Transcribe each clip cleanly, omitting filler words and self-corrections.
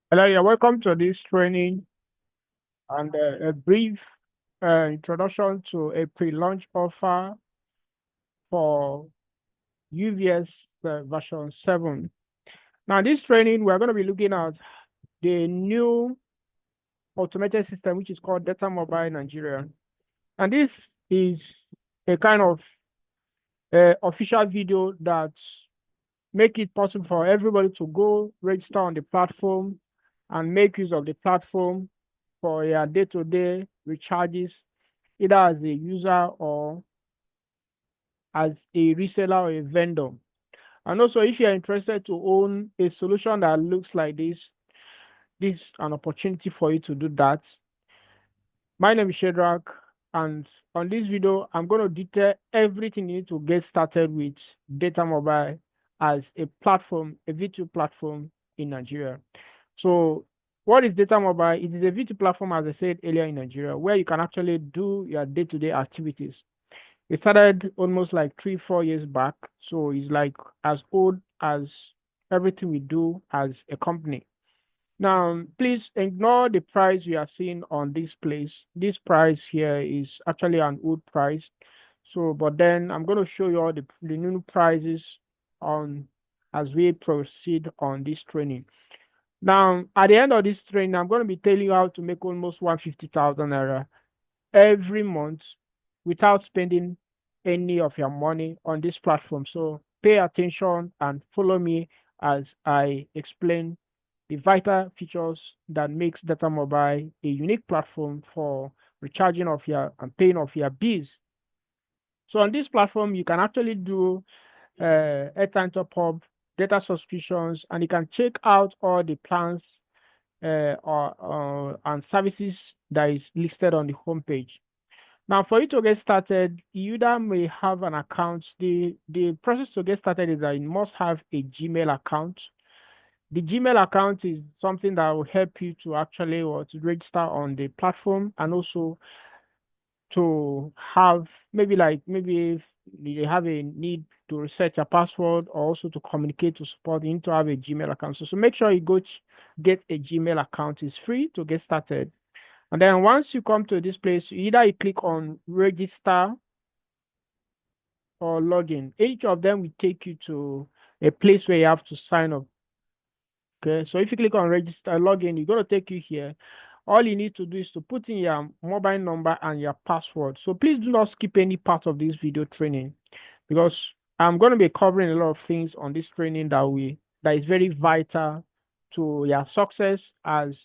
Hello, yeah, welcome to this training and a brief introduction to a pre-launch offer for UVS version 7. Now, this training, we're going to be looking at the new automated system, which is called Data Mobile Nigeria. And this is a kind of official video that make it possible for everybody to go register on the platform and make use of the platform for your day-to-day recharges, either as a user or as a reseller or a vendor. And also, if you're interested to own a solution that looks like this is an opportunity for you to do that. My name is Shedrack, and on this video, I'm going to detail everything you need to get started with Data Mobile as a platform, a V2 platform in Nigeria. So, what is Data Mobile? It is a V2 platform, as I said earlier, in Nigeria, where you can actually do your day-to-day activities. It started almost like 3, 4 years back. So it's like as old as everything we do as a company. Now, please ignore the price you are seeing on this place. This price here is actually an old price. So, but then I'm going to show you all the new prices on as we proceed on this training. Now, at the end of this training, I'm going to be telling you how to make almost 150,000 naira every month without spending any of your money on this platform. So pay attention and follow me as I explain the vital features that makes Data Mobile a unique platform for recharging of your and paying of your bills. So on this platform, you can actually do airtime top up, data subscriptions, and you can check out all the plans or and services that is listed on the homepage. Now, for you to get started, you either may have an account. The process to get started is that you must have a Gmail account. The Gmail account is something that will help you to actually or to register on the platform and also to have maybe if you have a need to reset your password or also to communicate to support, you need to have a Gmail account. So make sure you get a Gmail account. It's free to get started. And then once you come to this place, either you click on register or login. Each of them will take you to a place where you have to sign up. Okay, so if you click on register login, it's going to take you here. All you need to do is to put in your mobile number and your password. So please do not skip any part of this video training because I'm going to be covering a lot of things on this training that is very vital to your success as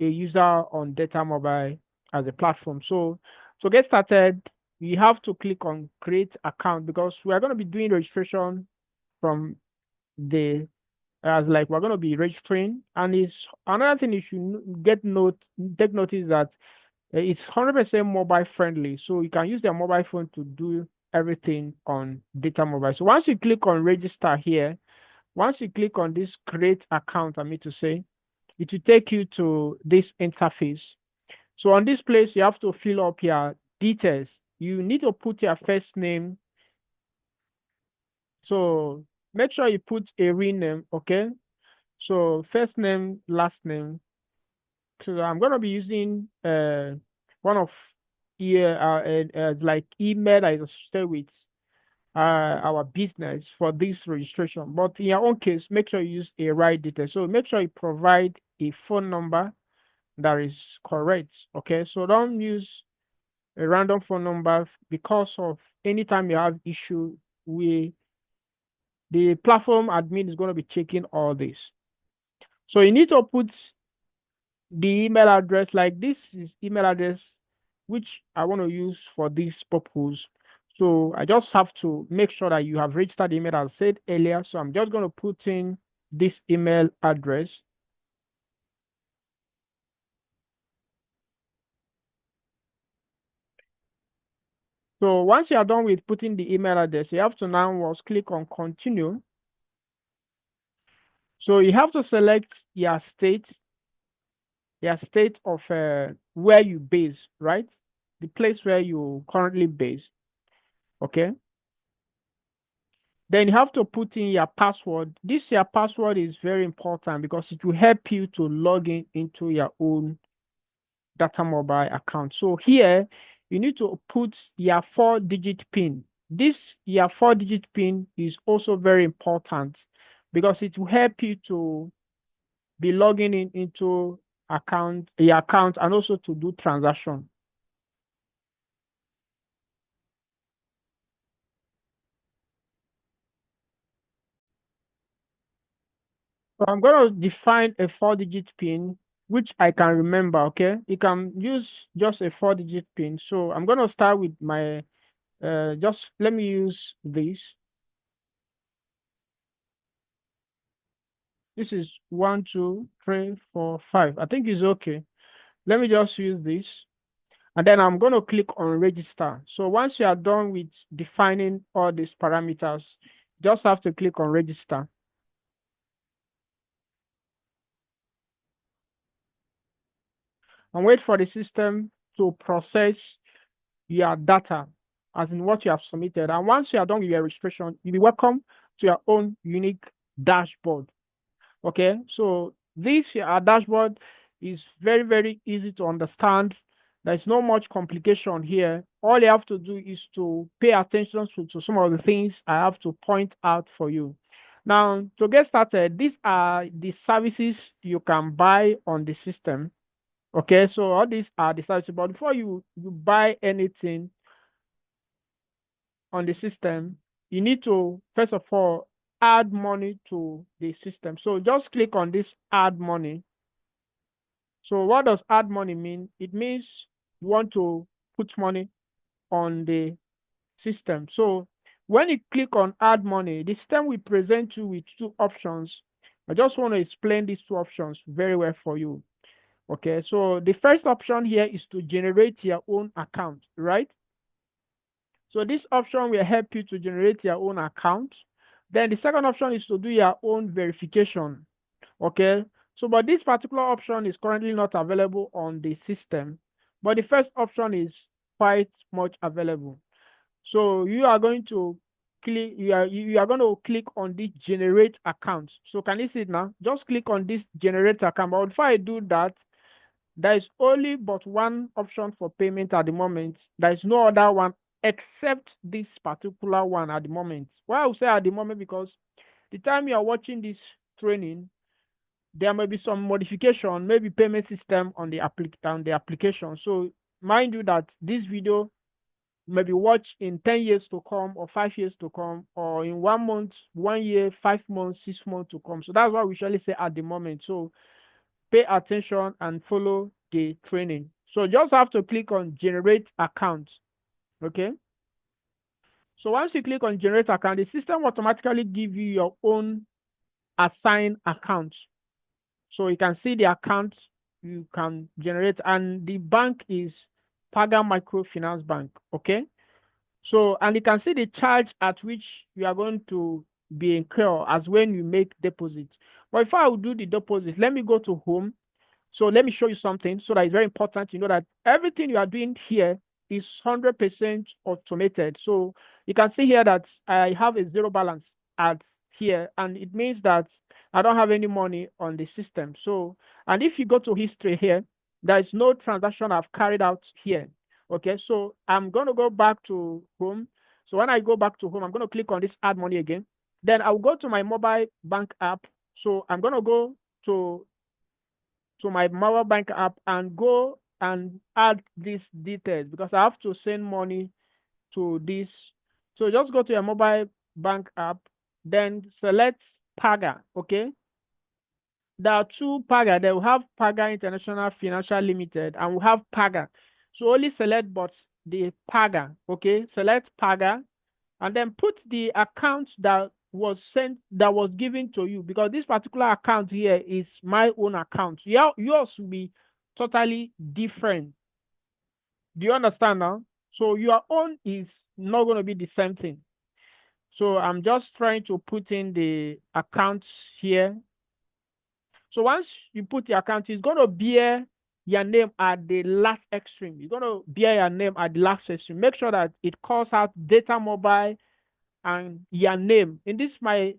a user on Data Mobile as a platform. So to get started, you have to click on create account because we are going to be doing registration from the as like we're going to be registering, and it's another thing you should take notice that it's 100% mobile friendly, so you can use your mobile phone to do everything on Data Mobile. So once you click on register here, once you click on this create account, I mean to say, it will take you to this interface. So on this place, you have to fill up your details. You need to put your first name. So make sure you put a real name, okay? So first name, last name. So I'm gonna be using one of like email that is associated with our business for this registration. But in your own case, make sure you use a right detail. So make sure you provide a phone number that is correct. Okay, so don't use a random phone number because of anytime you have issue, we the platform admin is going to be checking all this. So you need to put the email address, like this is email address which I want to use for this purpose. So I just have to make sure that you have registered the email as I said earlier. So I'm just going to put in this email address. So once you are done with putting the email address, you have to now was click on continue. So you have to select your state of where you base, right? The place where you currently base. Okay. Then you have to put in your password. This your password is very important because it will help you to log in into your own data mobile account. So here you need to put your 4-digit PIN. This your 4-digit PIN is also very important because it will help you to be logging in into your account and also to do transaction. So I'm going to define a 4-digit PIN which I can remember. Okay, you can use just a 4-digit PIN. So I'm going to start with my just let me use this. This is 1, 2, 3, 4, 5. I think it's okay. Let me just use this. And then I'm going to click on register. So once you are done with defining all these parameters, just have to click on register and wait for the system to process your data, as in what you have submitted. And once you are done with your registration, you'll be welcome to your own unique dashboard. Okay, so this dashboard is very, very easy to understand. There's no much complication here. All you have to do is to pay attention to some of the things I have to point out for you. Now, to get started, these are the services you can buy on the system. Okay, so all these are the services, but before you buy anything on the system, you need to first of all add money to the system. So just click on this add money. So what does add money mean? It means you want to put money on the system. So when you click on add money, the system will present you with two options. I just want to explain these two options very well for you. Okay, so the first option here is to generate your own account, right? So this option will help you to generate your own account. Then the second option is to do your own verification. Okay. So, but this particular option is currently not available on the system. But the first option is quite much available. So you are going to click, you are going to click on this generate account. So can you see it now? Just click on this generate account. But before I do that, there is only but one option for payment at the moment. There is no other one except this particular one at the moment. Why I will say at the moment, because the time you are watching this training, there may be some modification, maybe payment system on the application. So mind you that this video may be watched in 10 years to come or 5 years to come, or in 1 month, 1 year, 5 months, 6 months to come. So that's why we usually say at the moment. So pay attention and follow the training. So just have to click on generate account. Okay. So once you click on generate account, the system automatically give you your own assigned account. So you can see the account you can generate, and the bank is Paga Microfinance Bank. Okay. So, and you can see the charge at which you are going to be incurred as when you make deposit. But if I will do the deposit, let me go to home. So let me show you something so that it's very important to know that everything you are doing here is 100% automated. So you can see here that I have a zero balance at here, and it means that I don't have any money on the system. So, and if you go to history here, there is no transaction I've carried out here. Okay, so I'm going to go back to home. So when I go back to home, I'm going to click on this add money again. Then I'll go to my mobile bank app. So I'm going to go to my mobile bank app and go and add these details because I have to send money to this. So just go to your mobile bank app, then select Paga. Okay. There are two Paga. They will have Paga International Financial Limited and we have Paga. So only select but the Paga. Okay. Select Paga and then put the account that was sent, that was given to you, because this particular account here is my own account. Yours will be totally different. Do you understand now? So your own is not going to be the same thing. So I'm just trying to put in the accounts here. So once you put the account, it's going to bear your name at the last extreme. It's going to bear your name at the last extreme. Make sure that it calls out data mobile and your name. In this my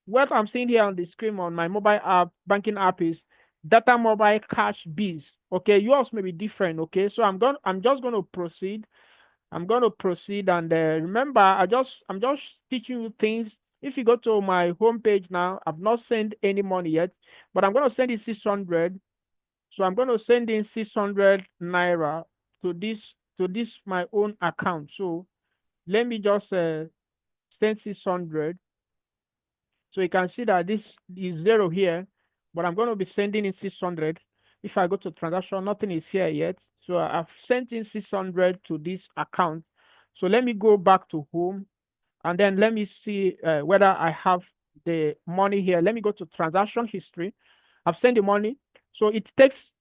what I'm seeing here on the screen on my mobile app, banking app is data mobile cash biz. Okay, yours may be different. Okay, so I'm just going to proceed. I'm going to proceed, and remember, I'm just teaching you things. If you go to my homepage now, I've not sent any money yet, but I'm going to send you 600. So I'm going to send in 600 naira to this my own account. So let me just send 600. So you can see that this is zero here, but I'm going to be sending in 600. If I go to transaction, nothing is here yet. So I've sent in 600 to this account. So let me go back to home, and then let me see whether I have the money here. Let me go to transaction history. I've sent the money. So it takes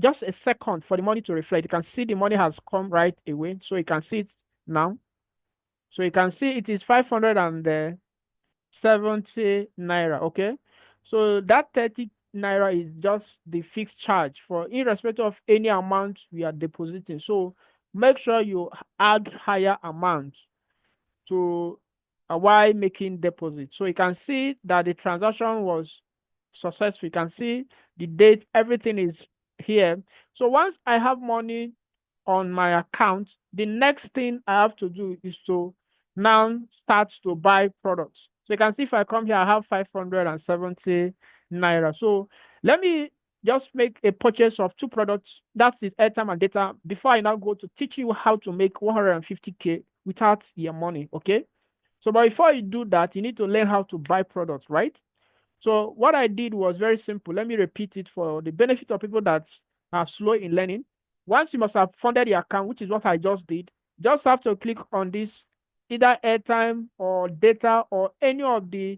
just a second for the money to reflect. You can see the money has come right away. So you can see it now. So you can see it is 500 and 70 naira. Okay, so that 30 naira is just the fixed charge for irrespective of any amount we are depositing. So make sure you add higher amounts to while making deposit. So you can see that the transaction was successful. You can see the date, everything is here. So once I have money on my account, the next thing I have to do is to now start to buy products. So you can see if I come here, I have 570 naira. So let me just make a purchase of two products. That is airtime and data before I now go to teach you how to make 150K without your money. Okay. So, but before you do that, you need to learn how to buy products, right? So what I did was very simple. Let me repeat it for the benefit of people that are slow in learning. Once you must have funded the account, which is what I just did, just have to click on this either airtime or data or any of the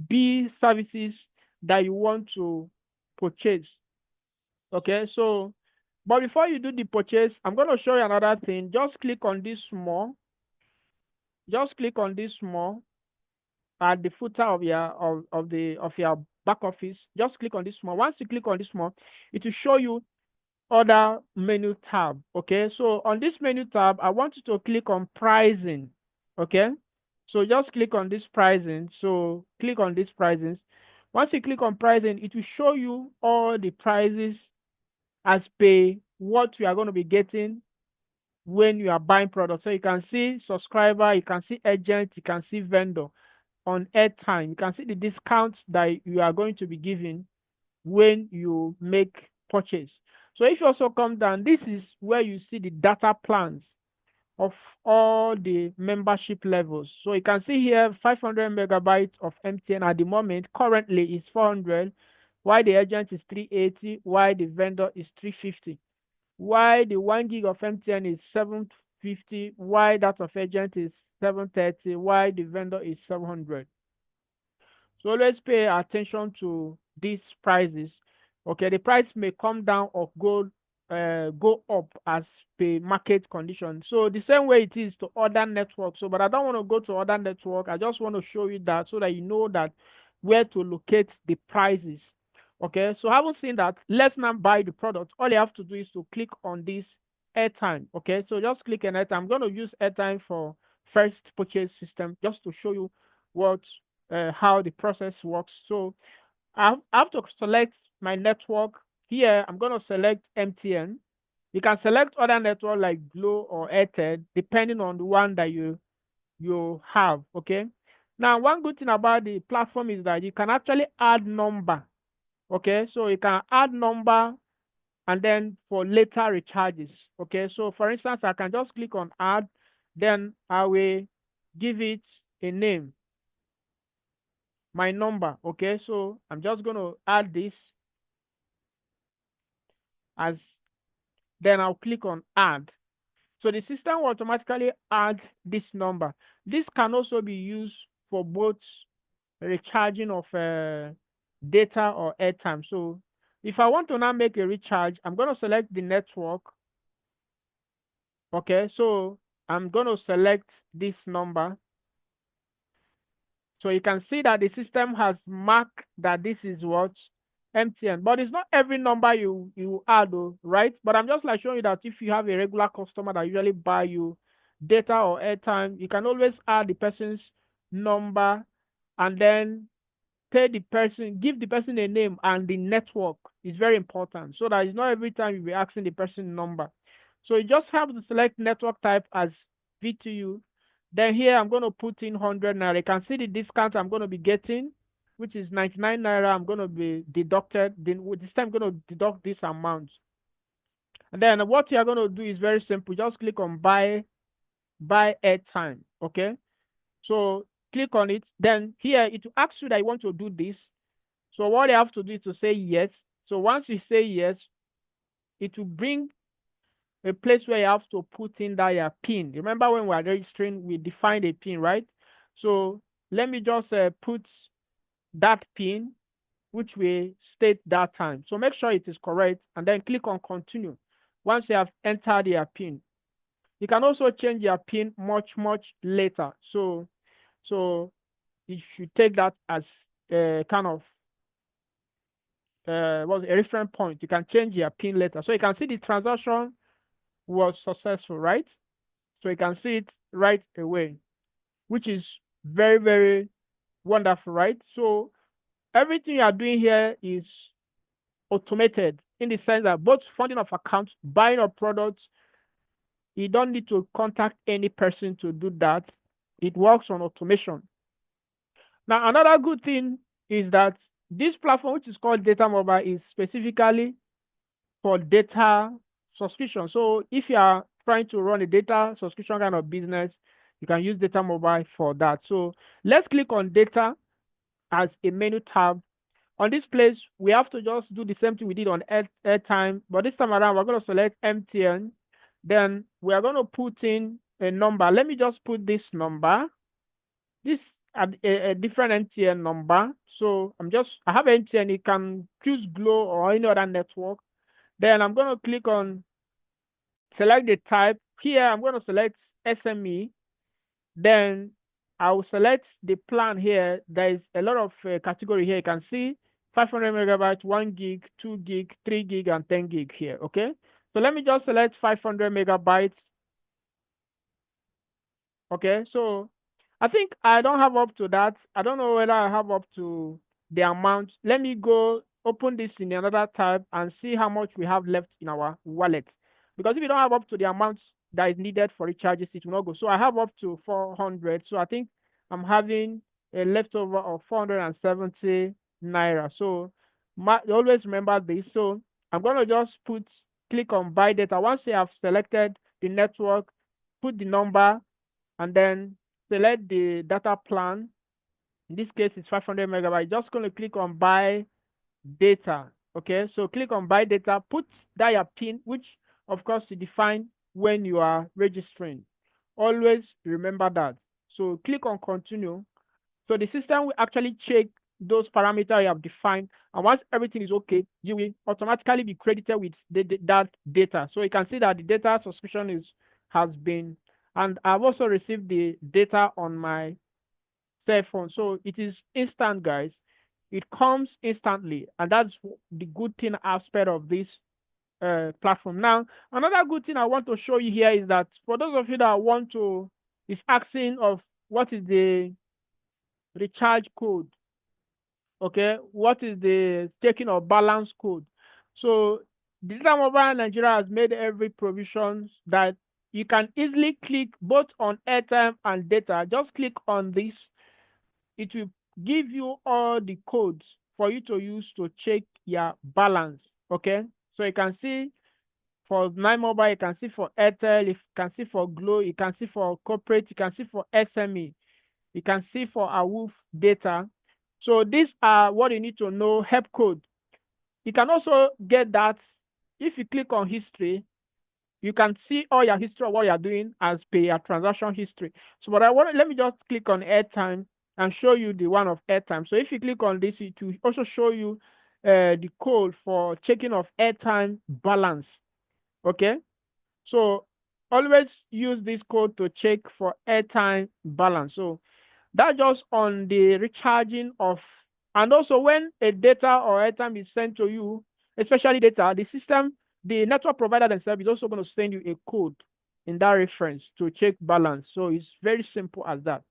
B services that you want to purchase. Okay, so but before you do the purchase, I'm going to show you another thing. Just click on this small. Just click on this small at the footer of your of your back office. Just click on this small. Once you click on this small, it will show you other menu tab. Okay, so on this menu tab, I want you to click on pricing. Okay, so just click on this pricing. So click on this pricing. Once you click on pricing, it will show you all the prices as per what you are going to be getting when you are buying products. So you can see subscriber, you can see agent, you can see vendor on airtime. You can see the discounts that you are going to be giving when you make purchase. So if you also come down, this is where you see the data plans of all the membership levels. So you can see here 500 megabytes of MTN at the moment currently is 400, while the agent is 380, while the vendor is 350, while the 1 gig of MTN is 750, while that of agent is 730, while the vendor is 700. So always pay attention to these prices. Okay, the price may come down or go up as per market condition. So the same way it is to other networks. So, but I don't want to go to other network. I just want to show you that so that you know that where to locate the prices. Okay, so having seen that, let's now buy the product. All you have to do is to click on this airtime. Okay, so just click on airtime. I'm going to use airtime for first purchase system just to show you what how the process works. So I have to select my network. Here, I'm going to select MTN. You can select other network like Glo or Airtel, depending on the one that you have. Okay. Now, one good thing about the platform is that you can actually add number. Okay, so you can add number and then for later recharges. Okay, so for instance, I can just click on add, then I will give it a name, my number. Okay, so I'm just going to add this as, then I'll click on add. So the system will automatically add this number. This can also be used for both recharging of data or airtime. So if I want to now make a recharge, I'm going to select the network. Okay, so I'm going to select this number. So you can see that the system has marked that this is what MTN, but it's not every number you add, though, right? But I'm just like showing you that if you have a regular customer that usually buy you data or airtime, you can always add the person's number, and then pay the person, give the person a name and the network is very important so that it's not every time you'll be asking the person number. So you just have to select network type as VTU. Then here I'm going to put in 100 naira. You can see the discount I'm going to be getting, which is 99 naira. I'm going to be deducted. Then with this time, I'm going to deduct this amount. And then what you're going to do is very simple. Just click on buy airtime. Okay. So click on it. Then here it will ask you that you want to do this. So what you have to do is to say yes. So once you say yes, it will bring a place where you have to put in that your PIN. Remember when we are registering, we defined a PIN, right? So let me just put that PIN, which we state that time. So make sure it is correct and then click on continue. Once you have entered your PIN, you can also change your PIN much later. So you should take that as a kind of was a reference point. You can change your PIN later. So you can see the transaction was successful, right? So you can see it right away, which is very wonderful, right? So everything you are doing here is automated in the sense that both funding of accounts, buying of products, you don't need to contact any person to do that. It works on automation. Now, another good thing is that this platform, which is called Data Mobile, is specifically for data subscription. So if you are trying to run a data subscription kind of business, you can use Data Mobile for that. So let's click on data as a menu tab. On this place, we have to just do the same thing we did on airtime, but this time around, we're going to select MTN. Then we are going to put in a number. Let me just put this number. This a different MTN number. So I have MTN. You can choose Glow or any other network. Then I'm going to click on select the type. Here, I'm going to select SME. Then I will select the plan here. There is a lot of category here. You can see 500 megabytes, 1 gig, 2 gig, 3 gig, and 10 gig here. Okay. So let me just select 500 megabytes. Okay. So I think I don't have up to that. I don't know whether I have up to the amount. Let me go open this in another tab and see how much we have left in our wallet. Because if you don't have up to the amount that is needed for recharges, it will not go. So I have up to 400. So I think I'm having a leftover of 470 naira. So always remember this. So I'm going to just click on buy data. Once you have selected the network, put the number, and then select the data plan. In this case, it's 500 megabytes. Just going to click on buy data. Okay, so click on buy data, put that your PIN, which of course you define when you are registering. Always remember that. So click on continue. So the system will actually check those parameters you have defined, and once everything is okay, you will automatically be credited with that data. So you can see that the data subscription has been, and I've also received the data on my cell phone. So it is instant, guys. It comes instantly, and that's the good thing aspect of this platform. Now, another good thing I want to show you here is that for those of you that is asking of what is the recharge code, okay, what is the taking of balance code. So the Data Mobile Nigeria has made every provision that you can easily click both on airtime and data. Just click on this. It will give you all the codes for you to use to check your balance. Okay, so you can see for Nine Mobile, you can see for Airtel, you can see for Glow, you can see for corporate, you can see for SME, you can see for AWOOF data. So these are what you need to know. Help code. You can also get that if you click on history. You can see all your history of what you're doing as per your transaction history. So but let me just click on airtime and show you the one of airtime. So if you click on this, it will also show you the code for checking of airtime balance. Okay, so always use this code to check for airtime balance. So that's just on the recharging of, and also when a data or airtime is sent to you, especially data, the network provider themselves is also going to send you a code in that reference to check balance. So it's very simple as that.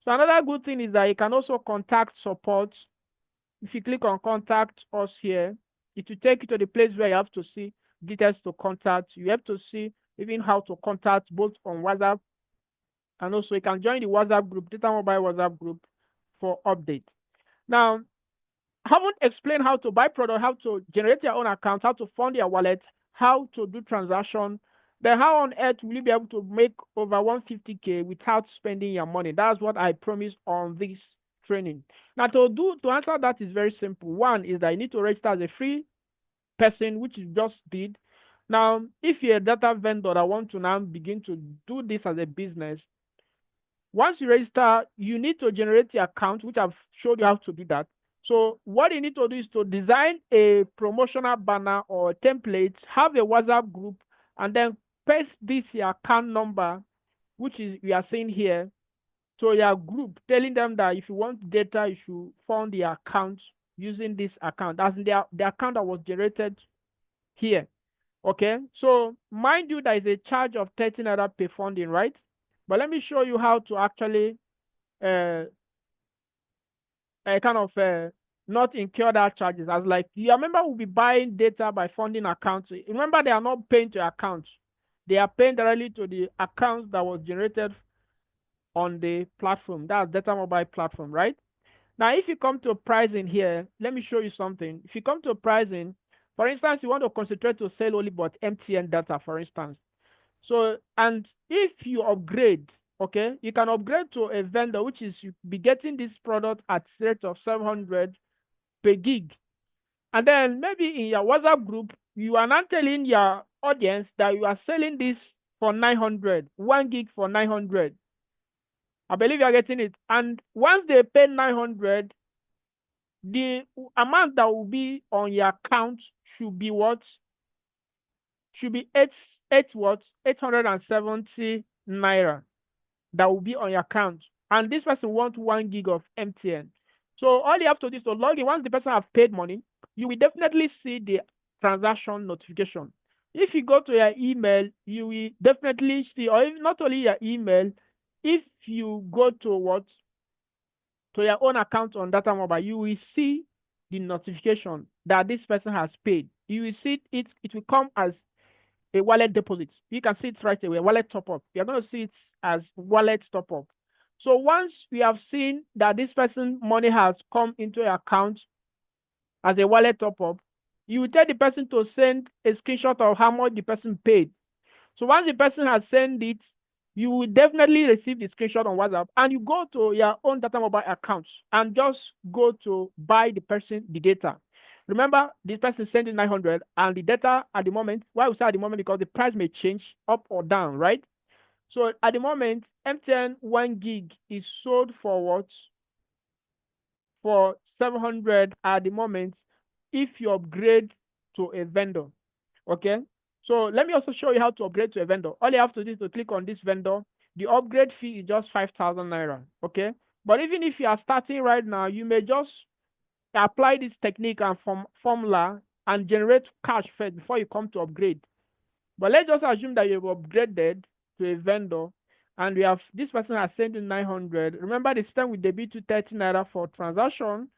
So another good thing is that you can also contact support. If you click on contact us here, it will take you to the place where you have to see details to contact. You have to see even how to contact both on WhatsApp, and also you can join the WhatsApp group, Data Mobile WhatsApp group, for updates. Now, I haven't explained how to buy product, how to generate your own account, how to fund your wallet, how to do transaction. Then how on earth will you be able to make over 150K without spending your money? That's what I promised on this training. Now to answer that is very simple. One is that you need to register as a free person, which you just did. Now, if you're a data vendor that want to now begin to do this as a business, once you register, you need to generate the account, which I've showed you how to do that. So what you need to do is to design a promotional banner or template, have a WhatsApp group, and then paste this your account number, which is we are seeing here, to your group, telling them that if you want data, you should fund the account using this account, as in the account that was generated here. Okay, so mind you, there is a charge of 13 naira per funding, right? But let me show you how to actually uh, kind of not incur that charges. As like you remember, we'll be buying data by funding accounts. Remember, they are not paying to accounts; they are paying directly to the accounts that was generated on the platform. That's Data Mobile platform, right? Now, if you come to pricing here, let me show you something. If you come to pricing, for instance, you want to concentrate to sell only but MTN data, for instance. So, and if you upgrade, okay, you can upgrade to a vendor which is you be getting this product at rate of 700 per gig. And then maybe in your WhatsApp group, you are not telling your audience that you are selling this for 900, 1 gig for 900. I believe you are getting it. And once they pay 900, the amount that will be on your account should be what? Should be eight what? 870 naira that will be on your account. And this person wants 1 gig of MTN. So all you have to do is to log in. Once the person has paid money, you will definitely see the transaction notification. If you go to your email, you will definitely see, or if not only your email, if you go to what? To your own account on Data Mobile, you will see the notification that this person has paid. You will see it will come as a wallet deposit. You can see it right away, wallet top up. You're going to see it as wallet top up. So once we have seen that this person money has come into your account as a wallet top up, you will tell the person to send a screenshot of how much the person paid. So once the person has sent it, you will definitely receive the screenshot on WhatsApp, and you go to your own Data Mobile account and just go to buy the person the data. Remember, this person sending 900, and the data at the moment, why we say at the moment, because the price may change up or down, right? So at the moment, MTN 1 gig is sold for what? For 700 at the moment if you upgrade to a vendor. Okay, so let me also show you how to upgrade to a vendor. All you have to do is to click on this vendor. The upgrade fee is just 5,000 naira. Okay, but even if you are starting right now, you may just apply this technique and formula and generate cash first before you come to upgrade. But let's just assume that you've upgraded to a vendor, and we have this person has sent in 900. Remember, the system with debit to 30 naira for transaction,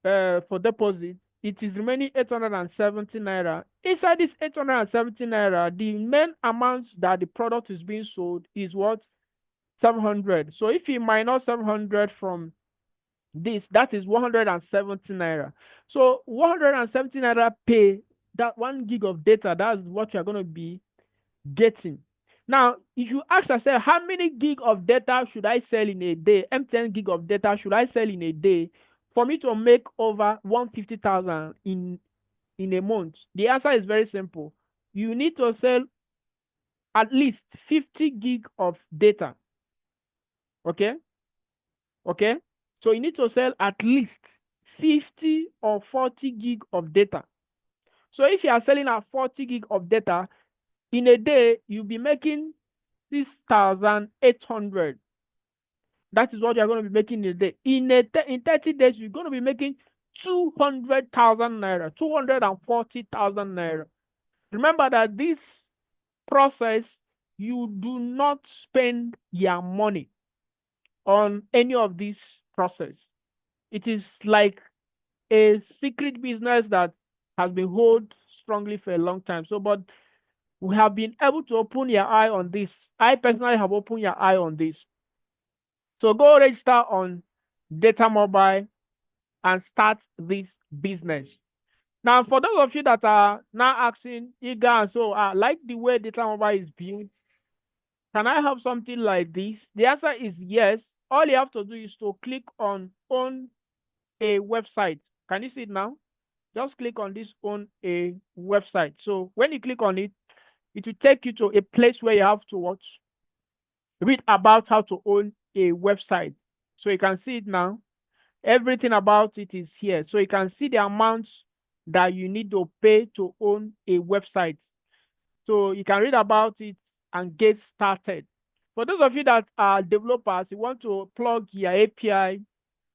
for deposit. It is remaining 870 naira. Inside this 870 naira, the main amount that the product is being sold is what? 700. So if you minus 700 from this, that is 170 naira. So 170 naira pay that 1 gig of data. That's what you're going to be getting. Now, if you ask yourself, how many gig of data should I sell in a day? M10 gig of data should I sell in a day for me to make over 150,000 in a month? The answer is very simple. You need to sell at least 50 gig of data. Okay? Okay? So you need to sell at least 50 or 40 gig of data. So if you are selling at 40 gig of data, in a day, you'll be making 6,800. That is what you're going to be making in a day. In 30 days, you're going to be making 200,000 naira, 240,000 naira. Remember that this process, you do not spend your money. on any of this process. It is like a secret business that has been held strongly for a long time. So, but we have been able to open your eye on this. I personally have opened your eye on this. So go register on Data Mobile and start this business. Now, for those of you that are now asking, eager and so, like the way Data Mobile is built, can I have something like this? The answer is yes. All you have to do is to click on own a website. Can you see it now? Just click on this own a website. So when you click on it, it will take you to a place where you have to read about how to own a website. So you can see it now. Everything about it is here. So you can see the amount that you need to pay to own a website. So you can read about it and get started. For those of you that are developers, you want to plug your API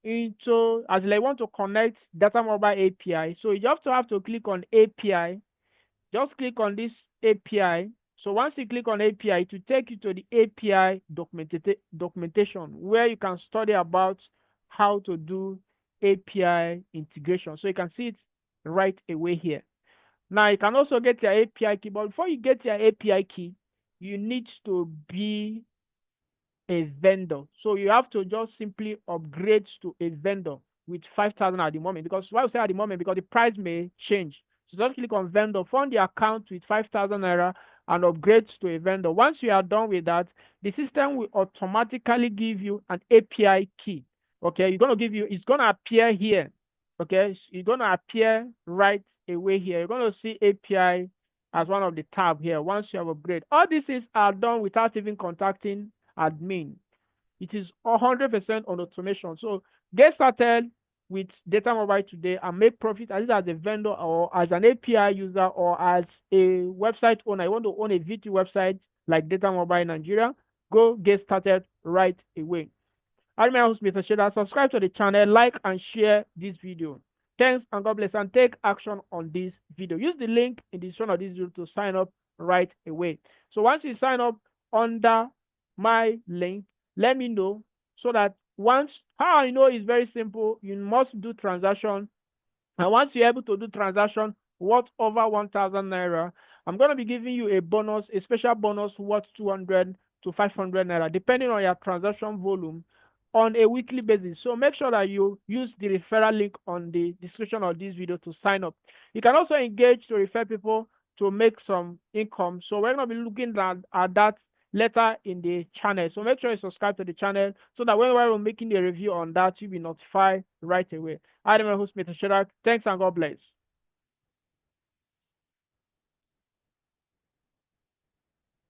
into, as you want to connect Data Mobile API. So you have to click on API. Just click on this API. So once you click on API, it will take you to the API documentation where you can study about how to do API integration. So you can see it right away here. Now you can also get your API key, but before you get your API key, you need to be a vendor. So you have to just simply upgrade to a vendor with 5,000 at the moment. Because why I say at the moment? Because the price may change. So just click on vendor, fund the account with 5,000 naira and upgrade to a vendor. Once you are done with that, the system will automatically give you an API key. Okay, it's gonna appear here. Okay, it's gonna appear right away here. You're gonna see API as one of the tab here once you have upgraded. All these things are done without even contacting admin. It is 100% on automation. So get started with Data Mobile today and make profit as a vendor or as an API user or as a website owner. I want to own a VT website like Data Mobile Nigeria. Go get started right away. I'm your host, Mr. Sheda. Subscribe to the channel, like and share this video. Thanks and God bless, and take action on this video. Use the link in the description of this video to sign up right away. So once you sign up under my link, let me know so that how I know is very simple. You must do transaction, and once you're able to do transaction worth over 1,000 naira, I'm going to be giving you a special bonus worth 200 to 500 naira, depending on your transaction volume on a weekly basis. So make sure that you use the referral link on the description of this video to sign up. You can also engage to refer people to make some income. So we're going to be looking at that later in the channel. So make sure you subscribe to the channel so that whenever we're making a review on that, you'll be notified right away. I'm your host, Mr. Shadak. Thanks and God bless.